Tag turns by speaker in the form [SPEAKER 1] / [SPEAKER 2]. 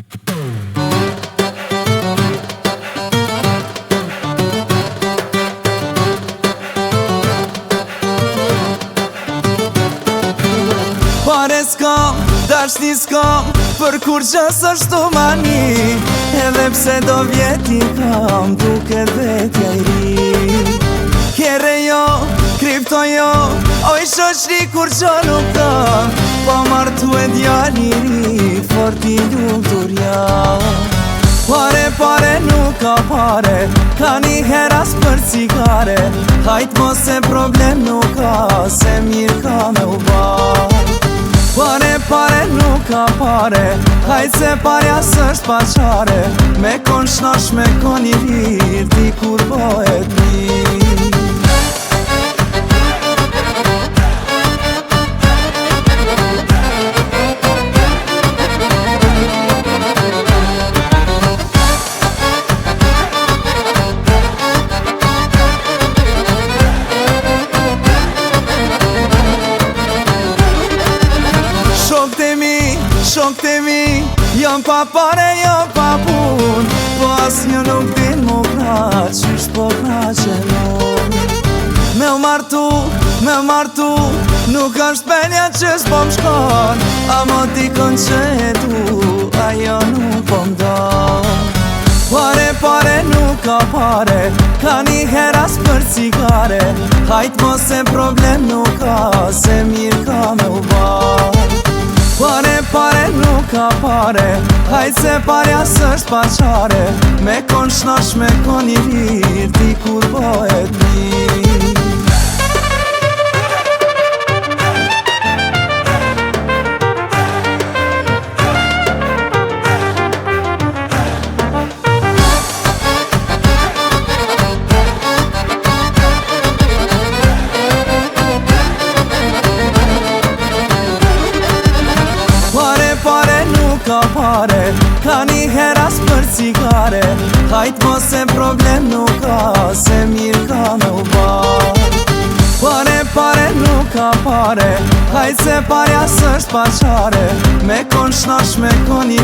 [SPEAKER 1] Pare s'kam, dashni s'kam, për kur qës është të mani. Edhe pse do vjeti kam, duke vetja I ri. Kere jo, kripto jo, oj shoqri kur që nuk kam. Po martu e djali ri, forti lumtur jam. Pare nuk ka pare, ka një heras për cigare. Hajt mos e problem nuk ka, se mirë ka me u ba. Pare nuk ka pare, hajt se parja s'është paqare. Me kon shnosh, me kon I rir, ti kur bohet mirë. Shokët e mi, jom pa pare, jom pa pun. Po as një nuk din mu pra, qysh po pra që nun. Me u martu, nuk është penja që s'po m'shkon. A mo dikon që e du, ajo nuk po m'don. Pare nuk ka pare, ka një heras për cigare. Hajt mos e problem nuk ka, se mirë ka me u ba. Pare nuk ka pare, hajt se parja s'është paqare. Me kon shnosh, me kon I rir, ti kur bohet mirë. Ka pare, ka një heras për cigare. Hajt mos e problem nuk ka, se mirë ka me u ba. Pare nuk ka pare, hajt se parja s'është paqare. Me kon shnosh, me kon I